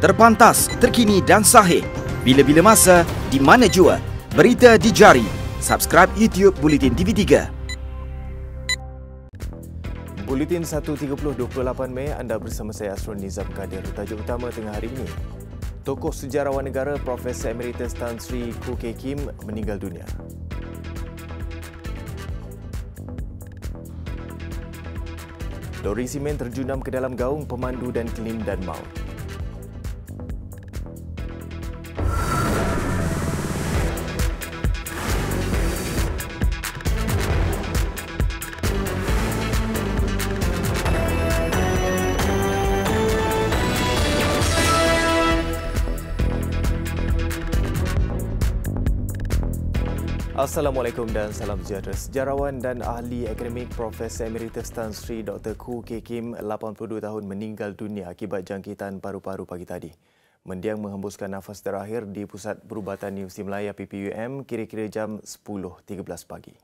Terpantas, terkini dan sahih. Bila-bila masa, di mana jua. Berita di jari. Subscribe YouTube Buletin TV3. Buletin 1.30 28 Mei, anda bersama saya Asrul Nizam Kadir. Tajuk utama tengah hari ini. Tokoh sejarawan negara Profesor Emeritus Tan Sri Khoo Kay Kim meninggal dunia. Lori simen terjunam ke dalam gaung pemandu dan kelindan maut. Assalamualaikum dan salam sejahtera. Sejarawan dan ahli akademik Profesor Emeritus Tan Sri Dr. Khoo Kay Kim, 82 tahun, meninggal dunia akibat jangkitan paru-paru pagi tadi. Mendiang menghembuskan nafas terakhir di Pusat Perubatan Universiti Melaya PPUM kira-kira jam 10.13 pagi.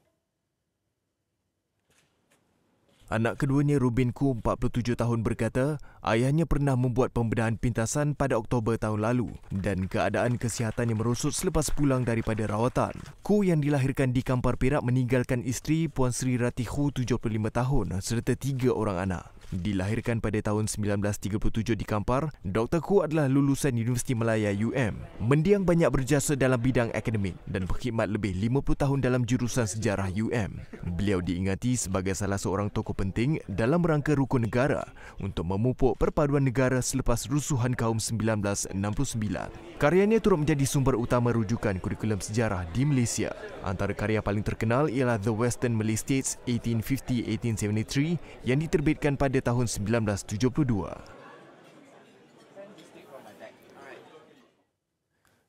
Anak keduanya Rubin Khoo, 47 tahun, berkata ayahnya pernah membuat pembedahan pintasan pada Oktober tahun lalu dan keadaan kesihatannya merosot selepas pulang daripada rawatan. Khoo yang dilahirkan di Kampar Perak meninggalkan isteri Puan Sri Rati Khoo, 75 tahun serta 3 orang anak. Dilahirkan pada tahun 1937 di Kampar, Dr. Khoo adalah lulusan Universiti Melaya UM. Mendiang banyak berjasa dalam bidang akademik dan berkhidmat lebih 50 tahun dalam jurusan sejarah UM. Beliau diingati sebagai salah seorang tokoh penting dalam rangka rukun negara untuk memupuk perpaduan negara selepas rusuhan kaum 1969. Karyanya turut menjadi sumber utama rujukan kurikulum sejarah di Malaysia. Antara karya paling terkenal ialah The Western Malay States 1850-1873 yang diterbitkan pada tahun 1972.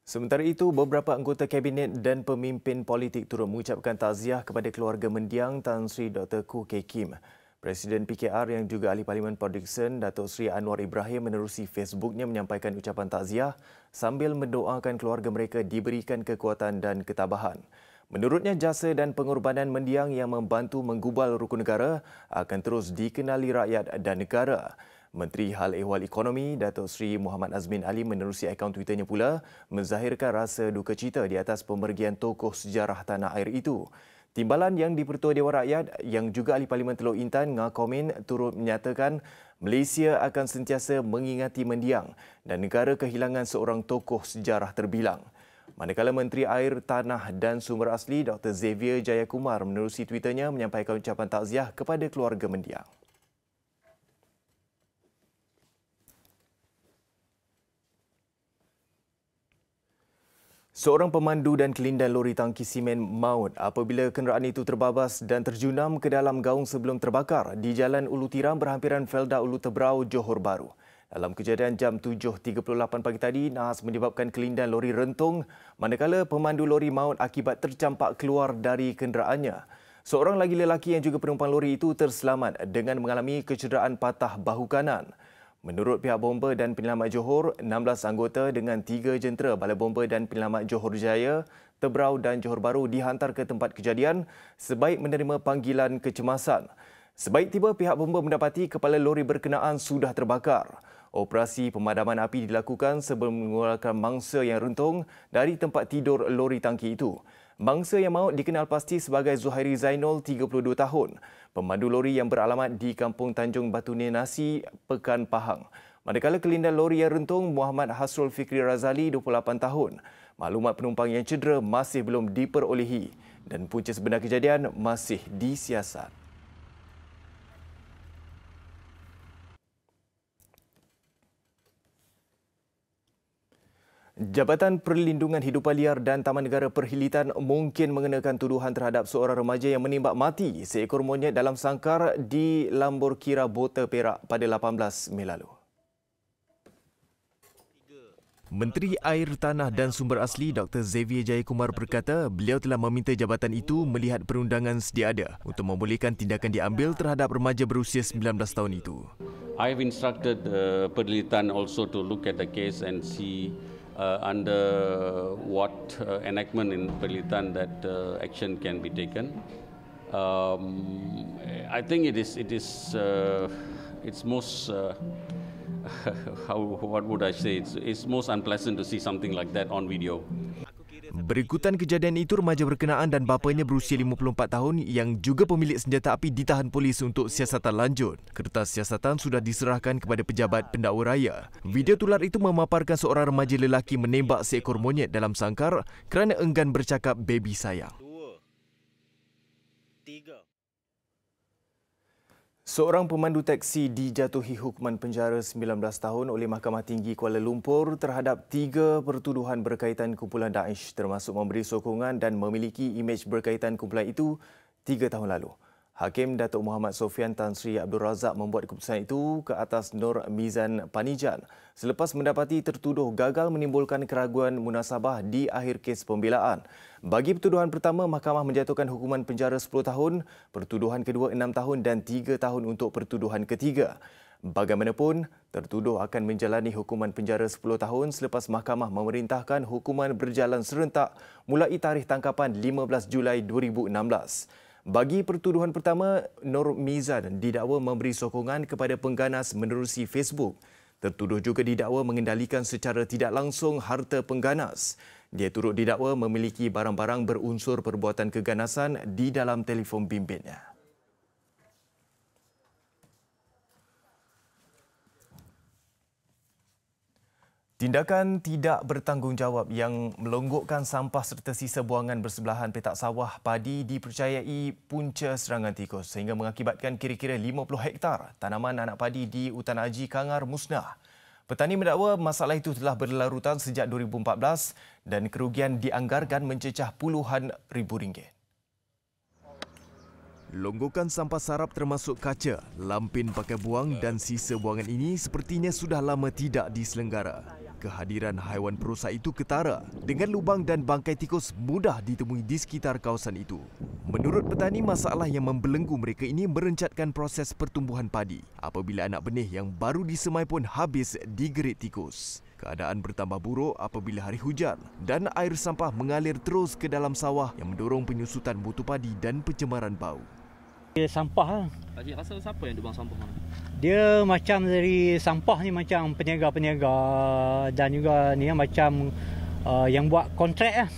Sementara itu, beberapa anggota kabinet dan pemimpin politik turut mengucapkan takziah kepada keluarga mendiang Tan Sri Dr. Khoo Kay Kim. Presiden PKR yang juga ahli Parlimen Port Dickson, Datuk Seri Anwar Ibrahim, menerusi Facebooknya menyampaikan ucapan takziah sambil mendoakan keluarga mereka diberikan kekuatan dan ketabahan. Menurutnya, jasa dan pengorbanan mendiang yang membantu menggubal rukun negara akan terus dikenali rakyat dan negara. Menteri Hal Ehwal Ekonomi, Datuk Seri Muhammad Azmin Ali, menerusi akaun Twitternya pula menzahirkan rasa duka cita di atas pemergian tokoh sejarah tanah air itu. Timbalan yang di-Pertua Dewan Rakyat yang juga ahli Parlimen Teluk Intan, Ngakomin, turut menyatakan Malaysia akan sentiasa mengingati mendiang dan negara kehilangan seorang tokoh sejarah terbilang. Manakala Menteri Air, Tanah dan Sumber Asli Dr. Xavier Jayakumar menerusi Twitternya menyampaikan ucapan takziah kepada keluarga mendiang. Seorang pemandu dan kelindan lori tangki simen maut apabila kenderaan itu terbabas dan terjunam ke dalam gaung sebelum terbakar di Jalan Ulu Tiram berhampiran Felda Ulu Tebrau, Johor Bahru. Dalam kejadian jam 7.38 pagi tadi, nahas menyebabkan kelindan lori rentung manakala pemandu lori maut akibat tercampak keluar dari kenderaannya. Seorang lagi lelaki yang juga penumpang lori itu terselamat dengan mengalami kecederaan patah bahu kanan. Menurut pihak bomba dan penyelamat Johor, 16 anggota dengan 3 jentera Balai Bomba dan Penyelamat Johor Jaya, Tebrau dan Johor Bahru dihantar ke tempat kejadian sebaik menerima panggilan kecemasan. Sebaik tiba, pihak bomba mendapati kepala lori berkenaan sudah terbakar. Operasi pemadaman api dilakukan sebelum mengeluarkan mangsa yang rentung dari tempat tidur lori tangki itu. Mangsa yang maut dikenal pasti sebagai Zuhairi Zainul, 32 tahun. Pemandu lori yang beralamat di Kampung Tanjung Batu Nasi, Pekan Pahang. Manakala kelindan lori yang rentung Muhammad Hasrul Fikri Razali, 28 tahun. Maklumat penumpang yang cedera masih belum diperolehi dan punca sebenar kejadian masih disiasat. Jabatan Perlindungan Hidupan Liar dan Taman Negara Perhilitan mungkin mengenakan tuduhan terhadap seorang remaja yang menembak mati seekor monyet dalam sangkar di Lambur Kira Bota Perak pada 18 Mei lalu. Menteri Air, Tanah dan Sumber Asli Dr. Xavier Jayakumar berkata beliau telah meminta jabatan itu melihat perundangan sedia ada untuk membolehkan tindakan diambil terhadap remaja berusia 19 tahun itu. I have instructed Perhilitan also to look at the case and see under what enactment in Perhilitan that action can be taken. I think it's most what would I say? It's most unpleasant to see something like that on video. Berikutan kejadian itu, remaja berkenaan dan bapanya berusia 54 tahun yang juga pemilik senjata api ditahan polis untuk siasatan lanjut. Kertas siasatan sudah diserahkan kepada pejabat pendakwa raya. Video tular itu memaparkan seorang remaja lelaki menembak seekor monyet dalam sangkar kerana enggan bercakap baby sayang. 2, 3. Seorang pemandu teksi dijatuhi hukuman penjara 19 tahun oleh Mahkamah Tinggi Kuala Lumpur terhadap 3 pertuduhan berkaitan kumpulan Daesh, termasuk memberi sokongan dan memiliki imej berkaitan kumpulan itu 3 tahun lalu. Hakim Datuk Muhammad Sofian Tan Sri Abdul Razak membuat keputusan itu ke atas Nur Mizan Panijan selepas mendapati tertuduh gagal menimbulkan keraguan munasabah di akhir kes pembelaan. Bagi pertuduhan pertama, mahkamah menjatuhkan hukuman penjara 10 tahun, pertuduhan kedua 6 tahun dan 3 tahun untuk pertuduhan ketiga. Bagaimanapun, tertuduh akan menjalani hukuman penjara 10 tahun selepas mahkamah memerintahkan hukuman berjalan serentak mulai tarikh tangkapan 15 Julai 2016. Bagi pertuduhan pertama, Nur Mizan didakwa memberi sokongan kepada pengganas menerusi Facebook. Tertuduh juga didakwa mengendalikan secara tidak langsung harta pengganas. Dia turut didakwa memiliki barang-barang berunsur perbuatan keganasan di dalam telefon bimbitnya. Tindakan tidak bertanggungjawab yang melonggokkan sampah serta sisa buangan bersebelahan petak sawah padi dipercayai punca serangan tikus sehingga mengakibatkan kira-kira 50 hektar tanaman anak padi di Utan Aji Kangar musnah. Petani mendakwa masalah itu telah berlarutan sejak 2014 dan kerugian dianggarkan mencecah puluhan ribu ringgit. Longgokan sampah sarap termasuk kaca, lampin pakai buang dan sisa buangan ini sepertinya sudah lama tidak diselenggara. Kehadiran haiwan perosak itu ketara dengan lubang dan bangkai tikus mudah ditemui di sekitar kawasan itu. Menurut petani, masalah yang membelenggu mereka ini merencatkan proses pertumbuhan padi apabila anak benih yang baru disemai pun habis digerit tikus. Keadaan bertambah buruk apabila hari hujan dan air sampah mengalir terus ke dalam sawah yang mendorong penyusutan mutu padi dan pencemaran bau. Dia sampah lah. Pakcik rasa siapa yang buang sampah mana? Dia macam dari sampah ni macam peniaga-peniaga dan juga ni macam yang buat kontrak lah.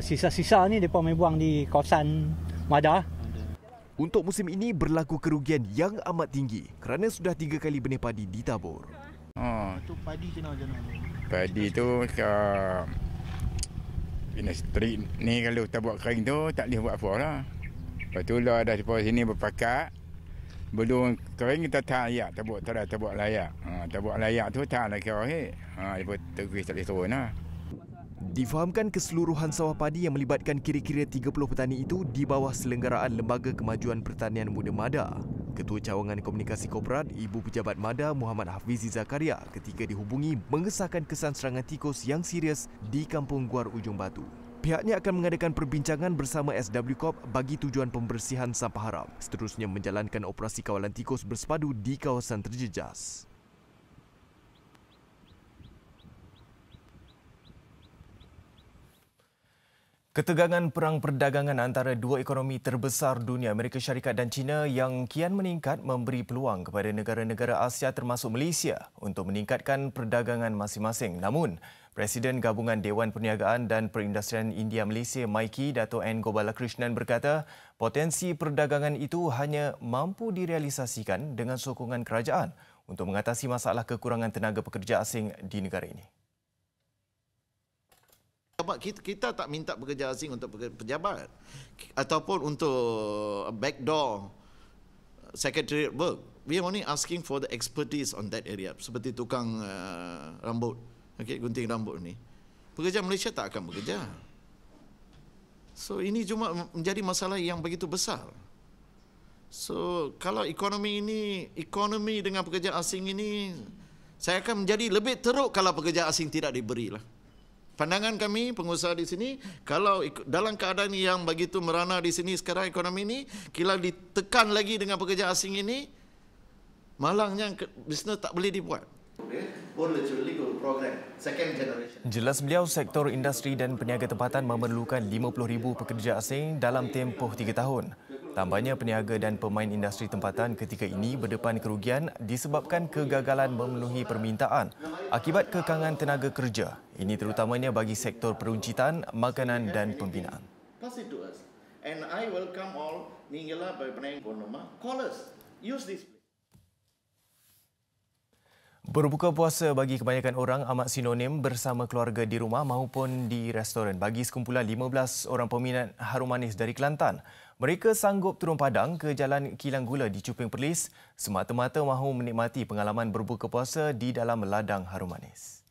Sisa-sisa ni mereka main buang di kawasan Mada. Untuk musim ini berlaku kerugian yang amat tinggi kerana sudah 3 kali benih padi ditabur. Itu padi macam mana? Padi tu industri ni kalau tak buat kering tu tak boleh buat apa lah. Lepas tu lah dah di sini berpakat. Belum kering kita tak layak, tak buat layak. Tak buat layak tu tak nak kira he. Lepas tu tak boleh turun lah. Difahamkan keseluruhan sawah padi yang melibatkan kira-kira 30 petani itu di bawah selenggaraan Lembaga Kemajuan Pertanian Muda Mada. Ketua Cawangan Komunikasi Korporat, Ibu Pejabat Mada Muhammad Hafizi Zakaria ketika dihubungi mengesahkan kesan serangan tikus yang serius di Kampung Guar Ujung Batu. Pihaknya akan mengadakan perbincangan bersama SW Corp bagi tujuan pembersihan sampah haram. Seterusnya menjalankan operasi kawalan tikus bersepadu di kawasan terjejas. Ketegangan perang perdagangan antara dua ekonomi terbesar dunia, Amerika Syarikat dan China yang kian meningkat memberi peluang kepada negara-negara Asia termasuk Malaysia untuk meningkatkan perdagangan masing-masing. Namun, Presiden Gabungan Dewan Perniagaan dan Perindustrian India Malaysia Maiki Dato' N. Gopalakrishnan berkata potensi perdagangan itu hanya mampu direalisasikan dengan sokongan kerajaan untuk mengatasi masalah kekurangan tenaga pekerja asing di negara ini. Kita tak minta pekerja asing untuk pejabat ataupun untuk backdoor secretariat work. We are only asking for the expertise on that area. Seperti tukang rambut, gunting rambut ni. Pekerja Malaysia tak akan bekerja. So ini cuma menjadi masalah yang begitu besar. So kalau ekonomi dengan pekerja asing ini, saya akan menjadi lebih teruk kalau pekerja asing tidak diberilah. Pandangan kami pengusaha di sini, kalau dalam keadaan yang begitu merana di sini sekarang ekonomi ini, kalau ditekan lagi dengan pekerja asing ini, malangnya bisnes tak boleh dibuat. Jelas beliau, sektor industri dan peniaga tempatan memerlukan 50,000 pekerja asing dalam tempoh 3 tahun. Tambahnya, peniaga dan pemain industri tempatan ketika ini berdepan kerugian disebabkan kegagalan memenuhi permintaan akibat kekangan tenaga kerja. Ini terutamanya bagi sektor peruncitan, makanan dan pembinaan. Pass it to us. And I welcome all Minggala by Penang Gonoma. Call us. Use this. Berbuka puasa bagi kebanyakan orang amat sinonim bersama keluarga di rumah maupun di restoran. Bagi sekumpulan 15 orang peminat harum manis dari Kelantan, mereka sanggup turun padang ke Jalan Kilang Gula di Cuping Perlis semata-mata mahu menikmati pengalaman berbuka puasa di dalam ladang harum manis.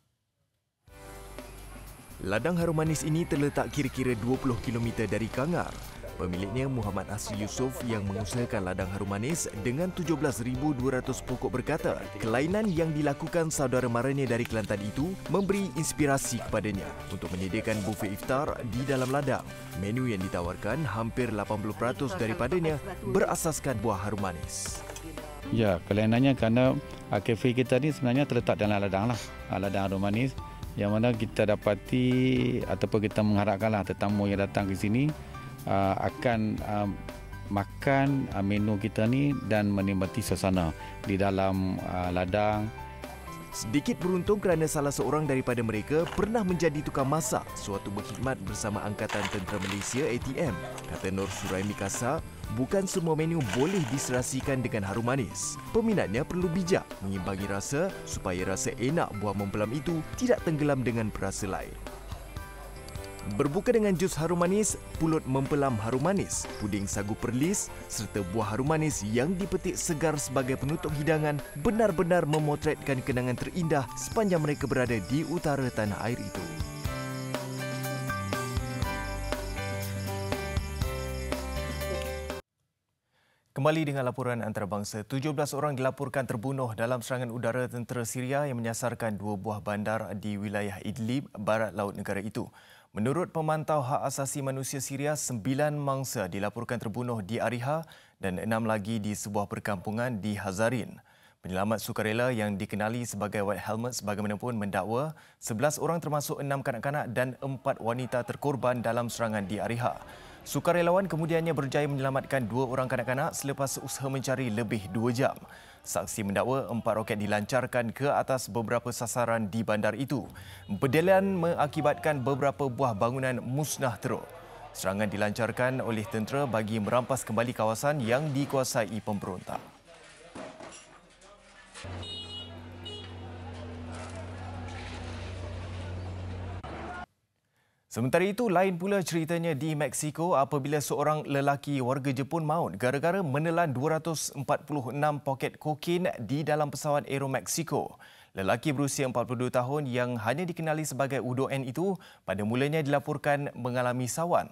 Ladang harum manis ini terletak kira-kira 20 km dari Kangar. Pemiliknya Muhammad Asri Yusof yang mengusahakan ladang harum manis dengan 17,200 pokok berkata, kelainan yang dilakukan saudara maranya dari Kelantan itu memberi inspirasi kepadanya untuk menyediakan bufet iftar di dalam ladang. Menu yang ditawarkan hampir 80% daripadanya berasaskan buah harum manis. Ya, kelainannya kerana kafe kita ni sebenarnya terletak dalam ladang ladang harum manis, yang mana kita dapati ataupun kita mengharapkanlah tetamu yang datang ke sini akan makan menu kita ni dan menikmati suasana di dalam ladang. Sedikit beruntung kerana salah seorang daripada mereka pernah menjadi tukang masak sewaktu berkhidmat bersama Angkatan Tentera Malaysia ATM. Kata Nur Suraimi Kasa, bukan semua menu boleh diserasikan dengan harum manis. Peminatnya perlu bijak mengimbangi rasa supaya rasa enak buah mempelam itu tidak tenggelam dengan perasa lain. Berbuka dengan jus harum manis, pulut mempelam harum manis, puding sagu perlis serta buah harum manis yang dipetik segar sebagai penutup hidangan benar-benar memotretkan kenangan terindah sepanjang mereka berada di utara tanah air itu. Kembali dengan laporan antarabangsa, 17 orang dilaporkan terbunuh dalam serangan udara tentera Syria yang menyasarkan 2 buah bandar di wilayah Idlib, barat laut negara itu. Menurut pemantau hak asasi manusia Syria, 9 mangsa dilaporkan terbunuh di Ariha dan 6 lagi di sebuah perkampungan di Hazarin. Penyelamat sukarela yang dikenali sebagai White Helmets bagaimanapun mendakwa 11 orang termasuk 6 kanak-kanak dan 4 wanita terkorban dalam serangan di Ariha. Sukarelawan kemudiannya berjaya menyelamatkan 2 orang kanak-kanak selepas usaha mencari lebih 2 jam. Saksi mendakwa 4 roket dilancarkan ke atas beberapa sasaran di bandar itu. Berdelian mengakibatkan beberapa buah bangunan musnah teruk. Serangan dilancarkan oleh tentera bagi merampas kembali kawasan yang dikuasai pemberontak. Sementara itu, lain pula ceritanya di Mexico apabila seorang lelaki warga Jepun maut gara-gara menelan 246 poket kokain di dalam pesawat Aero Mexico. Lelaki berusia 42 tahun yang hanya dikenali sebagai Udo N itu pada mulanya dilaporkan mengalami sawan.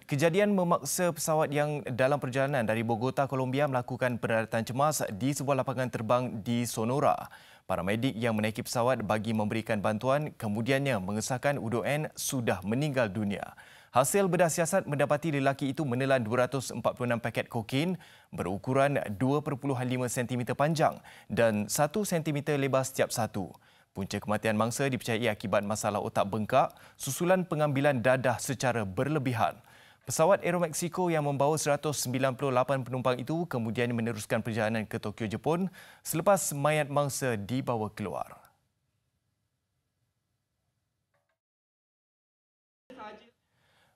Kejadian memaksa pesawat yang dalam perjalanan dari Bogota, Colombia melakukan pendaratan cemas di sebuah lapangan terbang di Sonora. Paramedik yang menaiki pesawat bagi memberikan bantuan kemudiannya mengesahkan Udo N sudah meninggal dunia. Hasil bedah siasat mendapati lelaki itu menelan 246 paket kokain berukuran 2.5 cm panjang dan 1 cm lebar setiap satu. Punca kematian mangsa dipercayai akibat masalah otak bengkak susulan pengambilan dadah secara berlebihan. Pesawat Aero Mexico yang membawa 198 penumpang itu kemudian meneruskan perjalanan ke Tokyo, Jepun selepas mayat mangsa dibawa keluar.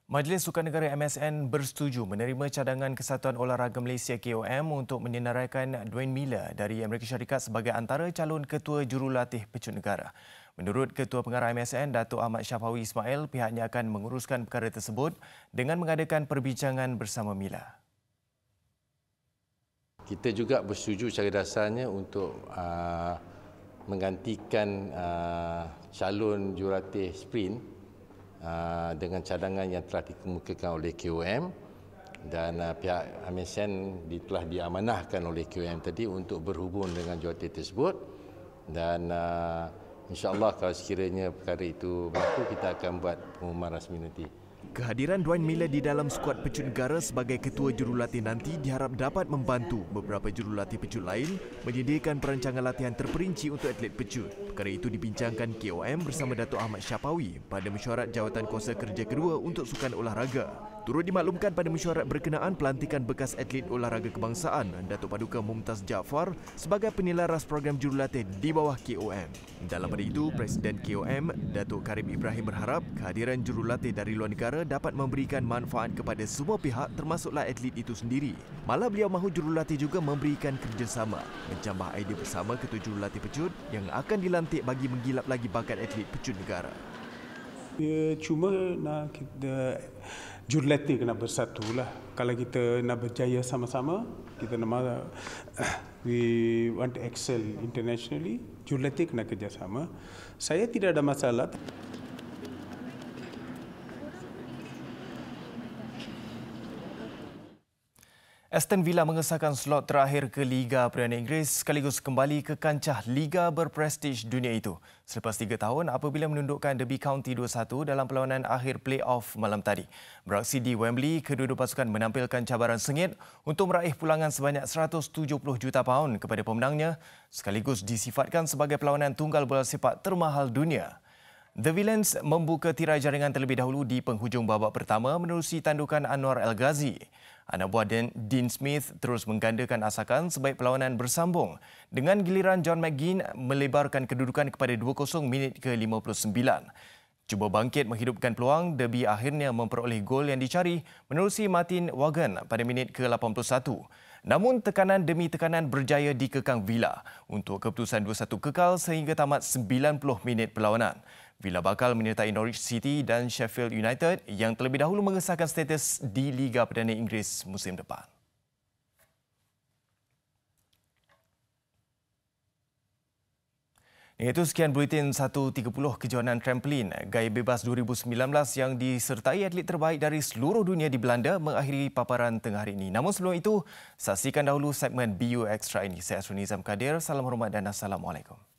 Majlis Sukan Negara MSN bersetuju menerima cadangan Kesatuan Olahraga Malaysia KOM untuk menyenaraikan Dwayne Miller dari Amerika Syarikat sebagai antara calon ketua jurulatih pecut negara. Menurut Ketua Pengarah MSN, Datuk Ahmad Syafawi Ismail, pihaknya akan menguruskan perkara tersebut dengan mengadakan perbincangan bersama Miller. Kita juga bersetuju secara dasarnya untuk menggantikan calon jurulatih sprint dengan cadangan yang telah dikemukakan oleh KOM dan pihak MSN telah diamanahkan oleh KOM tadi untuk berhubung dengan jurulatih tersebut dan InsyaAllah kalau sekiranya perkara itu berlaku, kita akan buat pengumuman rasmi nanti. Kehadiran Dwayne Miller di dalam skuad pecut negara sebagai ketua jurulatih nanti diharap dapat membantu beberapa jurulatih pecut lain menyediakan perancangan latihan terperinci untuk atlet pecut. Perkara itu dibincangkan KOM bersama Datuk Ahmad Syafawi pada mesyuarat Jawatan Kuasa Kerja kedua untuk Sukan Olahraga. Turut dimaklumkan pada mesyuarat berkenaan pelantikan bekas atlet olahraga kebangsaan Datuk Paduka Mumtaz Jaafar sebagai penilaras program jurulatih di bawah KOM. Dalam pada itu, Presiden KOM Datuk Karim Ibrahim berharap kehadiran jurulatih dari luar negara dapat memberikan manfaat kepada semua pihak termasuklah atlet itu sendiri. Malah beliau mahu jurulatih juga memberikan kerjasama menjambah idea bersama ketujuh jurulatih pecut yang akan dilantik bagi menggilap lagi bakat atlet pecut negara. Cuma nak kita jurulatih kena bersatu lah. Kalau kita nak berjaya sama-sama, kita nak we want to excel internationally, jurulatih kena kerjasama. Saya tidak ada masalah. Aston Villa mengesahkan slot terakhir ke Liga Perdana Inggeris sekaligus kembali ke kancah Liga berprestij dunia itu selepas 3 tahun apabila menundukkan Derby County 2-1 dalam perlawanan akhir play-off malam tadi. Beraksi di Wembley, kedua-dua pasukan menampilkan cabaran sengit untuk meraih pulangan sebanyak 170 juta pound kepada pemenangnya sekaligus disifatkan sebagai perlawanan tunggal bola sepak termahal dunia. The Villains membuka tirai jaringan terlebih dahulu di penghujung babak pertama menerusi tandukan Anwar El Ghazi. Anak buah Dean Smith terus menggandakan asakan sebaik perlawanan bersambung dengan giliran John McGinn melebarkan kedudukan kepada 2-0 minit ke-59. Cuba bangkit menghidupkan peluang, Derby akhirnya memperoleh gol yang dicari menerusi Martin Wagan pada minit ke-81. Namun tekanan demi tekanan berjaya dikekang Villa untuk keputusan 2-1 kekal sehingga tamat 90 minit perlawanan. Villa bakal menyertai Norwich City dan Sheffield United yang terlebih dahulu mengesahkan status di Liga Perdana Inggeris musim depan. Itu sekian Buletin 1.30 Kejohanan Trampolin Gaya Bebas 2019 yang disertai atlet terbaik dari seluruh dunia di Belanda mengakhiri paparan tengah hari ini. Namun sebelum itu, saksikan dahulu segmen BU Extra ini. Saya Asrul Nizam Kadir. Salam hormat dan Assalamualaikum.